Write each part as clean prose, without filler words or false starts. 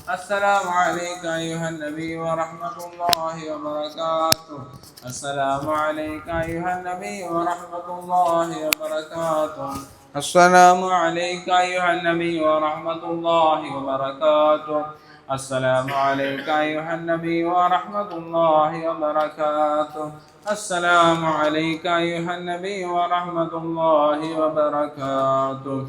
السلام عليك أيها النبي ورحمة الله وبركاته. السلام عليك أيها النبي ورحمة الله وبركاته. السلام عليك أيها النبي ورحمة الله وبركاته. السلام عليك أيها النبي ورحمة الله وبركاته. السلام عليك أيها النبي ورحمة الله وبركاته.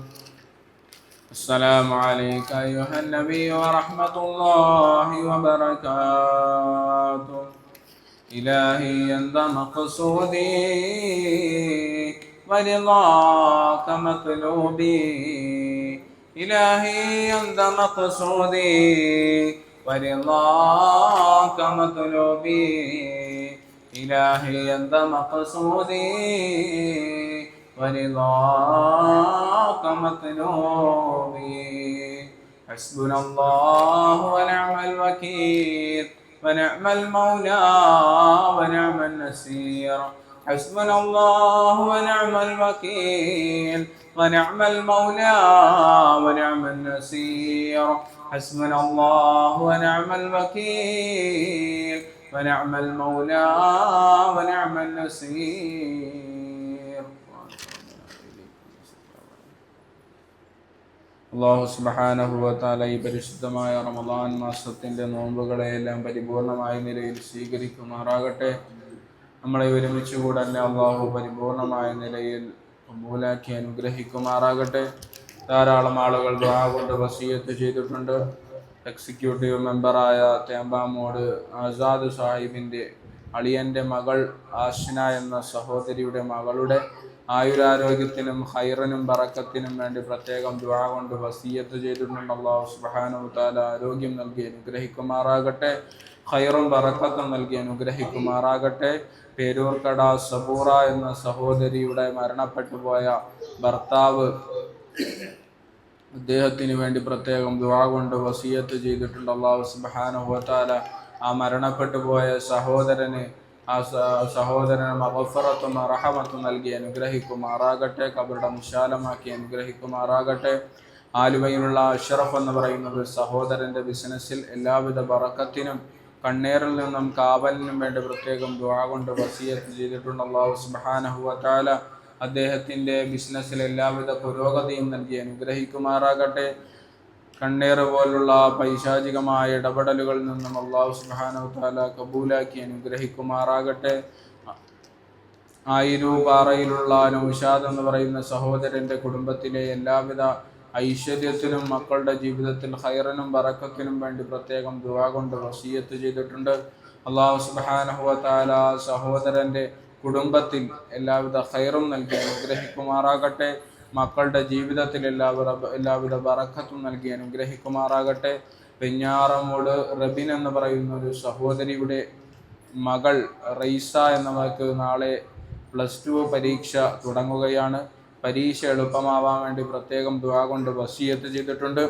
السلام عليك أيها النبي ورحمة الله وبركاته. إلهي أنت مقصودي ورضاك مطلوبي. إلهي أنت مقصودي ورضاك مطلوبي. إلهي أنت مقصودي ورضاك مطلوبي. حسبنا الله ونعم الوكيل ونعم المولى ونعم النصير. حسبنا الله ونعم الوكيل ونعم المولى ونعم النصير. حسبنا الله ونعم الوكيل ونعم المولى ونعم النصير. അല്ലാഹു സുബ്ഹാനഹു വ തആല ഈ പരിശുദ്ധമായ റമളാൻ മാസത്തിൻ്റെ നോമ്പുകളെയെല്ലാം പരിപൂർണമായ നിലയിൽ സ്വീകരിക്കുമാറാകട്ടെ. നമ്മളെ ഒരുമിച്ച് കൂടന്നെ അല്ലാഹു പരിപൂർണമായ നിലയിൽ കബൂലാക്കി അനുഗ്രഹിക്കുമാറാകട്ടെ. ധാരാളം ആളുകൾ ദുആ കൊണ്ട് വസിയത്ത് ചെയ്തിട്ടുണ്ട്. എക്സിക്യൂട്ടീവ് മെമ്പറായ തേമ്പാമോട് ആസാദ് സാഹിബിൻ്റെ അളിയൻ്റെ മകൾ ആഷിന എന്ന സഹോദരിയുടെ മകളുടെ ആയുരാരോഗ്യത്തിനും ഖൈറിനും ബറക്കത്തിനും വേണ്ടി പ്രത്യേകം ദുആ കൊണ്ട് വസിയത്ത് ചെയ്തിട്ടുണ്ട്. അല്ലാഹു സുബ്ഹാനഹു വ തആല ആരോഗ്യം നൽകി അനുഗ്രഹിക്കുമാറാകട്ടെ. ഖൈറും ബറക്കത്തും നൽകി അനുഗ്രഹിക്കുമാറാകട്ടെ. പേരൂർക്കട സബൂറ എന്ന സഹോദരിയുടെ മരണപ്പെട്ടു പോയ ഭർത്താവ്, അദ്ദേഹത്തിന് വേണ്ടി പ്രത്യേകം ദുആ കൊണ്ട് വസിയത്ത് ചെയ്തിട്ടുണ്ട്. അല്ലാഹു സുബ്ഹാനഹു വ തആല ആ മരണപ്പെട്ടു പോയ സഹോദരന് മഗ്ഫിറത്തും റഹമത്തും നൽകി അനുഗ്രഹിക്കുമാറാകട്ടെ. ഖബറിടം വിശാലമാക്കി അനുഗ്രഹിക്കുമാറാകട്ടെ. ആലുവയിലുള്ള അഷ്റഫ് എന്ന് പറയുന്ന ഒരു സഹോദരൻ്റെ ബിസിനസ്സിൽ എല്ലാവിധ ബറക്കത്തിനും കണ്ണേറിൽ നിന്നും കാവലിനും വേണ്ടി പ്രത്യേകം ദുആ കൊണ്ട് വസിയത്ത് ചെയ്തിട്ടുണ്ട്. അല്ലാഹു സുബ്ഹാനഹു വ തആല അദ്ദേഹത്തിൻ്റെ ബിസിനസ്സിൽ എല്ലാവിധ പുരോഗതിയും നൽകി അനുഗ്രഹിക്കുമാറാകട്ടെ. കണ്ണേറ് പോലുള്ള പൈശാചികമായ ഇടപെടലുകളിൽ നിന്നും അല്ലാഹു സുബ്ഹാനഹു വ തആല കബൂലാക്കി അനുഗ്രഹിക്കുമാറാകട്ടെ. ആയിരൂപാറയിലുള്ള നൗഷാദ് എന്ന് പറയുന്ന സഹോദരൻ്റെ കുടുംബത്തിലെ എല്ലാവിധ ഐശ്വര്യത്തിനും മക്കളുടെ ജീവിതത്തിൽ ഖൈറിനും ബറക്കത്തിനും വേണ്ടി പ്രത്യേകം ദുആ കൊണ്ട് വസിയത്ത് ചെയ്തിട്ടുണ്ട്. അല്ലാഹു സുബ്ഹാനഹു വ തആല സഹോദരൻ്റെ കുടുംബത്തിൽ എല്ലാവിധ ഖൈറും നൽകി അനുഗ്രഹിക്കുമാറാകട്ടെ. മക്കളുടെ ജീവിതത്തിൽ എല്ലാവിധ ബറക്കത്തും നൽകി അനുഗ്രഹിക്കുമാറാകട്ടെ. വെഞ്ഞാറമൂട് റബിൻ എന്ന് പറയുന്ന ഒരു സഹോദരിയുടെ മകൾ റൈസ എന്നവർക്ക് നാളെ +2 പരീക്ഷ തുടങ്ങുകയാണ്. പരീക്ഷ എളുപ്പമാവാൻ വേണ്ടി പ്രത്യേകം ദുആ കൊണ്ട് വസിയത്ത് ചെയ്തിട്ടുണ്ട്.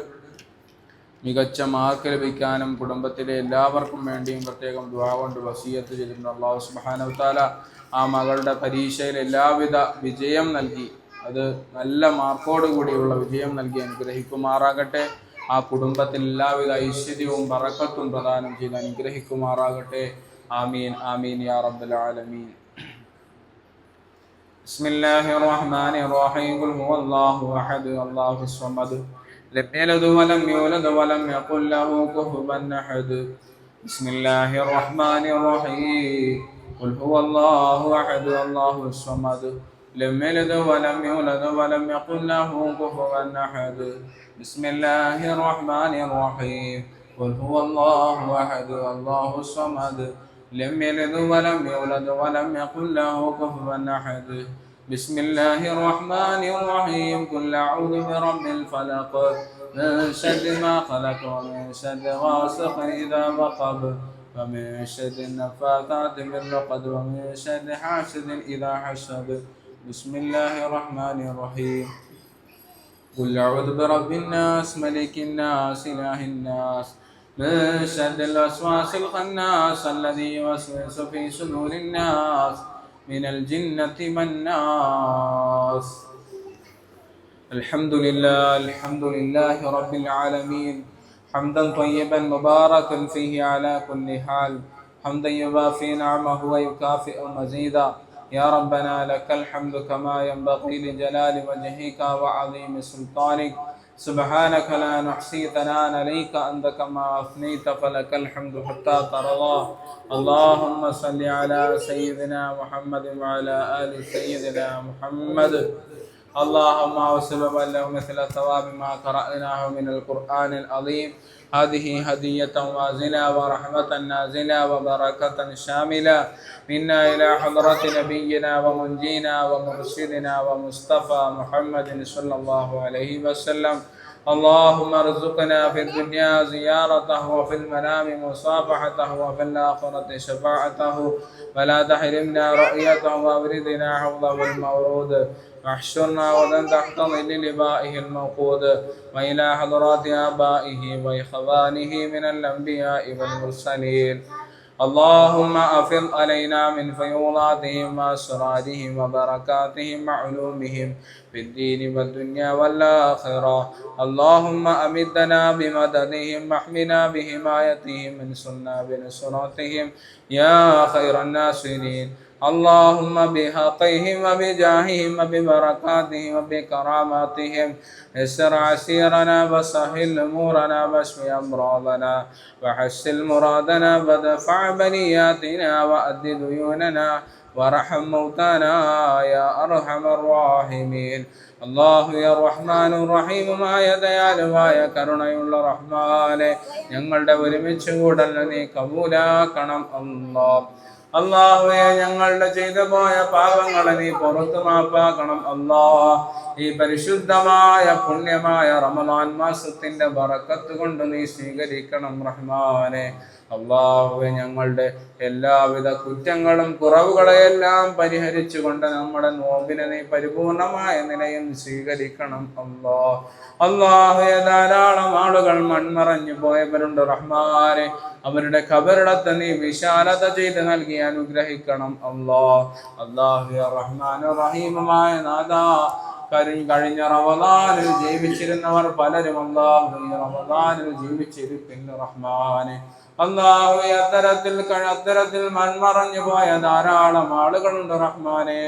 മികച്ച മാർക്ക് ലഭിക്കാനും കുടുംബത്തിലെ എല്ലാവർക്കും വേണ്ടിയും പ്രത്യേകം ദുആ കൊണ്ട് വസിയത്ത് ചെയ്തിട്ടുണ്ട്. അല്ലാഹു സുബ്ഹാനഹു വ തആല ആ മകളുടെ പരീക്ഷയിൽ എല്ലാവിധ വിജയം നൽകി, അത് നല്ല മാർക്കോട് കൂടിയുള്ള വിജയം നൽകി അനുഗ്രഹിക്കുമാറാകട്ടെ. ആ കുടുംബത്തിൽ എല്ലാവിധ ഐശ്വര്യവും ബറക്കത്തും പ്രദാനം ചെയ്ത് അനുഗ്രഹിക്കുമാറാകട്ടെ. ആമീൻ ആമീൻ യാ റബ്ബൽ ആലമീൻ. ബിസ്മില്ലാഹിർ റഹ്മാനിർ റഹീം. ഖുൽ ഹുവല്ലാഹു അഹദ് അല്ലാഹുസ് സ്വമദ് ലം യലിദ് വലം യൂലദ് വലം യഖുൽ ലഹു കുഫുവൻ അഹദ്. ബിസ്മില്ലാഹിർ റഹ്മാനിർ റഹീം. ഖുൽ ഹുവല്ലാഹു അഹദ് അല്ലാഹുസ് സ്വമദ് ലം യലിദ് വലം യൂലദ് വലം യഖുൽ ലഹു കുഫുവൻ അഹദ്. ബിസ്മില്ലാഹിർ റഹ്മാനിർ റഹീം. ഖുൽ ഹുവല്ലാഹു അഹദ് അല്ലാഹുസ് സ്വമദ് ലം യലിദ് വലം യൂലദ് വലം യഖുൽ ലഹു കുഫുവൻ അഹദ്. ബിസ്മില്ലാഹിർ റഹ്മാനിർ റഹീം. ഖുൽ അഊദു ബിറബ്ബിൽ ഫലഖ് മിൻ ശർരി മാ ഖലഖ വമിൻ ശർരി ഗാസിഖിൻ ഇദാ വഖബ വമിൻ ശർരി النفاثات في العقد ومن شر حاسد إذا حسد. بسم الله الرحمن الرحيم. قل أعوذ برب الناس ملك الناس إله الناس من شر الوسواس الخناس الذي يوسوس في صدور الناس من الجنة والناس. الحمد لله رب العالمين حمدا طيبا مباركا فيه على كل حال، حمدا يوافي نعمه ويكافئ مزيدا. يا ربنا لك الحمد كما ينبغي لجلال وجهك وعظيم سلطانك. سبحانك لا نحصي ثناء عليك أنت كما أثنيت، فلك الحمد حتى ترضى. اللهم صل على سيدنا محمد وعلى آل سيدنا محمد. اللهم وسبب له مثل ثواب ما قرأناه من القرآن العظيم. هذه هدية وازلة ورحمة نازلة وبركة شاملة منا إلى حضرة نبينا ومنجينا ومرشدنا ومصطفى محمد صلى الله عليه وسلم. اللهم ارزقنا في الدنيا زيارته، وفي المنام مصافحته، وفي الآخرة شفاعته، ولا تحرمنا رؤيته، وأوردنا حوضه المورود، واحشرنا غدا تحت ظل لبائه الموقود، وإلى حضرات آبائه وإخوانه من الأنبياء والمرسلين. اللهم أفض علينا من فيوضاتهم وأسرارهم وبركاتهم وعلومهم في الدين والدنيا والآخرة. اللهم أمدنا بمددهم واحمنا بحمايتهم، انصرنا بنصرتهم يا خير الناصرين. اللهم بحقهم وبجاههم وببركاتهم وبكراماتهم يسر عسيرنا وسهل أمورنا واشف أمراضنا وحسن مرادنا ودفع بلياتنا وأد ديوننا وارحم موتانا يا أرحم الراحمين. الله يا الرحمن الرحيم മായ ദയാലുവായ കരുണയുള്ള റഹ്മാനെ, ഞങ്ങളുടെ ഒരുമിച്ച് കൂടൽ നീ കബൂലാക്കണം അല്ലാഹ്. അല്ലാഹുവേ, ഞങ്ങളുടെ ചെയ്തു പോയ പാപങ്ങളെ നീ പുറത്തു മാപ്പാക്കണം അല്ലാഹ്. ഈ പരിശുദ്ധമായ പുണ്യമായ റമളാൻ മാസത്തിന്റെ ബറക്കത്ത് കൊണ്ട് നീ സ്വീകരിക്കണം റഹ്മാനെ. അല്ലാഹുവേ, ഞങ്ങളുടെ എല്ലാവിധ കുറ്റങ്ങളും കുറവുകളെയെല്ലാം പരിഹരിച്ചുകൊണ്ട് നമ്മുടെ നോമ്പിനെ നീ പരിപൂർണമായ നിലയിൽ സ്വീകരിക്കണം അല്ലാഹ്. അല്ലാഹുവേ, ധാരാളം ആളുകൾ മൺമറഞ്ഞു പോയവരുണ്ട് റഹ്മാനെ. അവരുടെ ഖബറിടത്തെ നീ വിശാലത ചെയ്ത് നൽകി അനുഗ്രഹിക്കണം അല്ലാഹ്. അല്ലാഹുവേ, റഹ്മാനുർ റഹീമുമായ നാഥാ, കഴിഞ്ഞ റമളാനിൽ ജീവിച്ചിരുന്നവർ പലരും അല്ലാഹുവേ റമളാനിൽ ജീവിച്ചിരിക്കുന്നു റഹ്മാനെ. അല്ലാഹുവേ, അത്തരത്തിൽ മൺമറഞ്ഞു പോയ ധാരാളം ആളുകളുണ്ട് റഹ്മാനെ.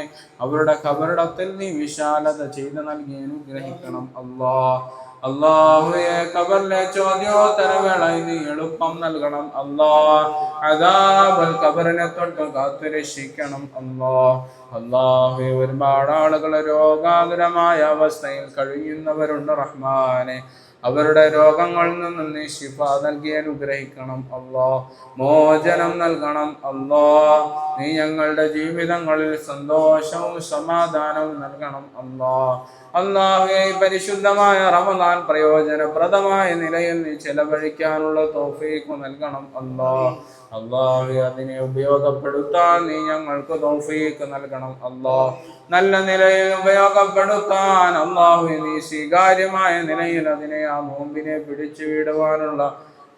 അവരുടെ ഖബറിടത്തിൽ നീ വിശാലത ചെയ്ത് നൽകി അനുഗ്രഹിക്കണം അല്ലാഹ്. അല്ലാഹുവേ, ഖബറിലെ ചോദ്യോത്തരവേളയിൽ നീ എളുപ്പം നൽകണം അല്ലാഹ്. അദാബുൽ ഖബറിനെ തൊട്ട് കാത്തുരക്ഷിക്കണം അല്ലാഹ്. അല്ലാഹുവേ, ഒരുപാട് ആളുകൾ രോഗാതുരമായ അവസ്ഥയിൽ കഴിയുന്നവരുണ്ട് റഹ്മാനെ. അവരുടെ രോഗങ്ങളിൽ നിന്നും നീ ശിഫ നൽകി അനുഗ്രഹിക്കണം അല്ലാഹ്. മോചനം നൽകണം അല്ലാഹ്. നീ ഞങ്ങളുടെ ജീവിതങ്ങളിൽ സന്തോഷവും സമാധാനവും നൽകണം അല്ലാഹ്. അല്ലാഹുവേ, പരിശുദ്ധമായ റമളാൻ പ്രയോജനപ്രദമായ നിലയിൽ നീ ചെലവഴിക്കാനുള്ള തൗഫീഖ് നൽകണം അല്ലാഹ്. അല്ലാഹുവേ, അതിനെ ഉപയോഗപ്പെടുത്താൻ നീ ഞങ്ങൾക്ക് തൗഫീഖ് നൽകണം അല്ലാഹ്. നല്ല നിലയിൽ ഉപയോഗപ്പെടുത്താൻ അല്ലാഹുവേ നീ സ്വീകാര്യമായ നിലയിൽ അതിനെ, ആ നോമ്പിനെ പിടിച്ചു വിടുവാനുള്ള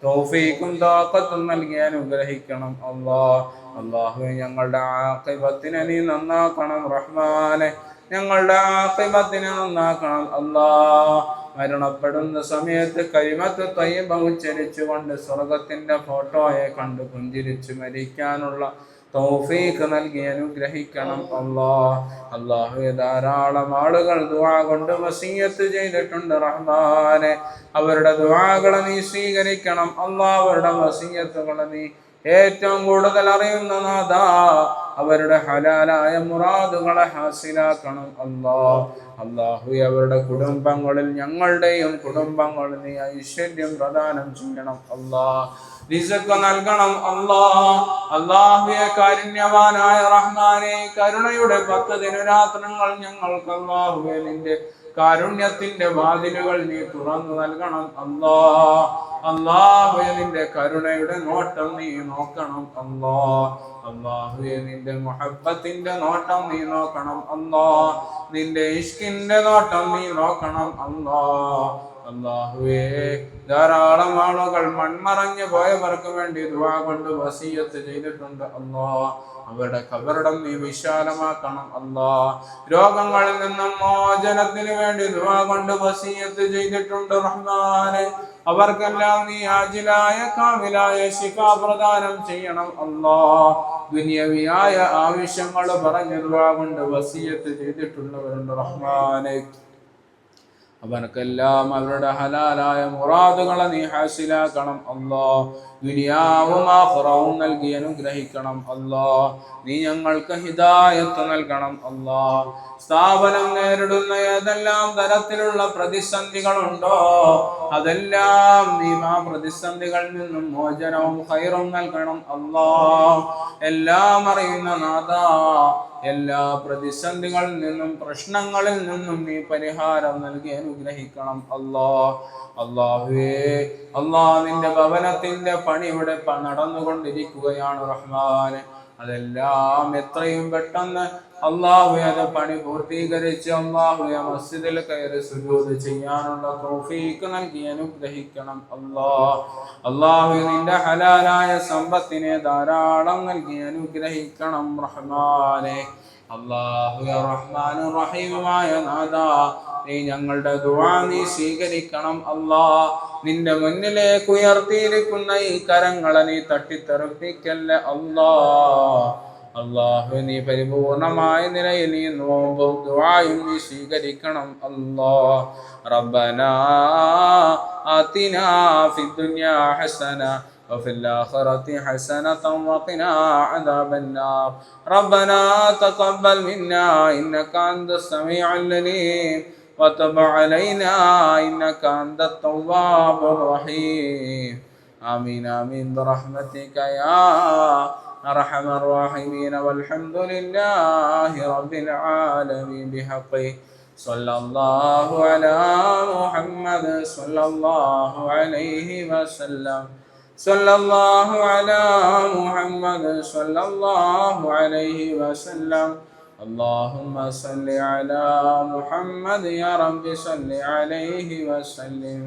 തൗഫീഖും താഖത്തും നൽകി അനുഗ്രഹിക്കണം അല്ലാഹ്. അല്ലാഹുവേ, ഞങ്ങളുടെ ആഖിബത്തിനെ നീ നന്നാക്കണം റഹ്മാനെ. ഞങ്ങളുടെ ആഖിബത്തിനെ നന്നാക്കണം അല്ലാഹ്. മരണപ്പെടുന്ന സമയത്ത് കലിമത്ത് ത്വയ്യിബ ഉച്ചരിച്ചുകൊണ്ട് സ്വർഗത്തിന്റെ ഫോട്ടോയെ കണ്ട് പുഞ്ചിരിച്ചു മരിക്കാനുള്ള തൗഫീഖ് നൽകി അനുഗ്രഹിക്കണം അല്ലാഹ്. അല്ലാഹുവേ, ധാരാളം ആളുകൾ ദുആ കൊണ്ട് വസിയ്യത്ത് ചെയ്തിട്ടുണ്ട് റഹ്മാനെ. അവരുടെ ദുആകളെ നീ സ്വീകരിക്കണം അല്ലാഹ്. അവരുടെ വസിയ്യത്തുകളെ നീ ഏറ്റവും കൂടുതൽ അറിയുന്ന നാഥാ, അവരുടെ ഹലാലായ മുറാദുകളെ ഹാസിലാക്കണം അല്ലാഹ്. അല്ലാഹുവേ, അവരുടെ കുടുംബങ്ങളിൽ, ഞങ്ങളുടെയും കുടുംബങ്ങളിൽ നീ ഐശ്വര്യം പ്രദാനം ചെയ്യണം അല്ലാഹ്. റിസ്ഖ് നൽകണം അല്ലാഹ്. അല്ലാഹുവേ, കാരുണ്യവാനായ റഹ്മാനെ, കരുണയുടെ 10 ദിനരാത്രങ്ങൾ ഞങ്ങൾക്ക് അല്ലാഹുവേ നിന്റെ കാരുണ്യത്തിന്റെ വാതിലുകൾ നീ തുറന്നു നൽകണം അല്ലാഹ്. അല്ലാഹുവേ, നിന്റെ കരുണയുടെ നോട്ടം നീ നോക്കണം അല്ലാഹ്. അല്ലാഹുവേ, നിന്റെ മുഹബ്ബത്തിന്റെ നോട്ടം നീ നോക്കണം അല്ലാഹ്. നിന്റെ ഇഷ്കിന്റെ നോട്ടം നീ നോക്കണം അല്ലാഹ്. അല്ലാഹുവേ, ധാരാളം ആളുകൾ മൺമറഞ്ഞു പോയവർക്ക് വേണ്ടി ദുആ കൊണ്ട് വസിയ്യത്ത് ചെയ്തിട്ടുണ്ട് അല്ലാഹ്. അവരുടെ ഖബറിടം നീ വിശാലമാക്കണം അല്ലാഹ്. രോഗങ്ങളിൽ നിന്നും മോചനത്തിന് വേണ്ടി ദുആ കൊണ്ട് വസിയ്യത്ത് ചെയ്തിട്ടുണ്ട് റഹ്മാനെ. അവർക്കെല്ലാം നീ ആജിലായ കാമിലായ ശിഫ പ്രദാനം ചെയ്യണം അല്ലാഹ്. ദുനിയവിയായ ആവശ്യങ്ങൾ പറഞ്ഞു ദുആ കൊണ്ട് വസിയത്ത് ചെയ്തിട്ടുള്ളവരുണ്ട് റഹ്മാനെ. അവർക്കെല്ലാം അവരുടെ ഹലാലായ മുറാദുകളെ നീ ഹാസിലാക്കണം അല്ലാഹ്. ദുനിയാവും ആഖിറവും നൽകി അനുഗ്രഹിക്കണം അല്ലാഹ്. നീ ഞങ്ങൾക്ക് ഹിദായത്ത് നൽകണം അല്ലാഹ്. സ്ഥാപനം നേരിടുന്ന ഏതെല്ലാം തരത്തിലുള്ള പ്രതിസന്ധികളുണ്ടോ അതെല്ലാം നീ ആ പ്രതിസന്ധികളിൽ നിന്നും മോചനവും ഖൈറും നൽകണം അല്ലാഹ്. എല്ലാം അറിയുന്ന നാഥാ, എല്ലാ പ്രതിസന്ധികളിൽ നിന്നും പ്രശ്നങ്ങളിൽ നിന്നും നീ പരിഹാരം നൽകി അനുഗ്രഹിക്കണം അല്ലാഹ്. അല്ലാഹുവേ, അല്ലാഹ് നിന്റെ ഭവനത്തിന്റെ പണി ഇവിടെ നടന്നുകൊണ്ടിരിക്കുകയാണ് റഹ്മാനെ. അതെല്ലാം എത്രയും പെട്ടെന്ന് അല്ലാഹുവേ അത് പണി പൂർത്തീകരിച്ച് അല്ലാഹുവേ മസ്ജിദിൽ കയറി സുജൂദ് ചെയ്യാനുള്ള തൗഫീഖ് നൽകി അനുഗ്രഹിക്കണം അല്ലാഹ്. അല്ലാഹുവേ നിന്റെ ഹലാലായ സമ്പത്തിനെ ധാരാളം നൽകി അനുഗ്രഹിക്കണം റഹ്മാനെ. അല്ലാഹുവേ റഹ്മാനുർ റഹീമുമായ നാഥാ, നീ ഞങ്ങളുടെ ദുആ നീ സ്വീകരിക്കണം അല്ലാഹ്. നിന്റെ മുന്നിലേക്ക് ഉയർത്തിയിരിക്കുന്ന ഈ കരങ്ങളെ നീ തട്ടിത്തെറിപ്പിക്കല്ലേ അല്ലാഹ്. അല്ലാഹു നീ പരിപൂർണമായ നിലയിൽ നീ നോമ്പും ദുആയും നീ സ്വീകരിക്കണം അല്ലാഹ്. റബ്ബനാ ആതിനാ ഫിദ് ദുനിയാ ഹസന وفي الآخرة حسنة وقنا عذاب النار. ربنا تقبل منا إنك أنت السميع العليم وتب علينا إنك أنت التواب الرحيم. آمين آمين برحمتك يا أرحم الراحمين. والحمد لله رب العالمين. بحقه صلى الله على محمد صلى الله عليه وسلم. صلى الله على محمد صلى الله عليه وسلم. اللهم صل على محمد يا رب صل عليه وسلم.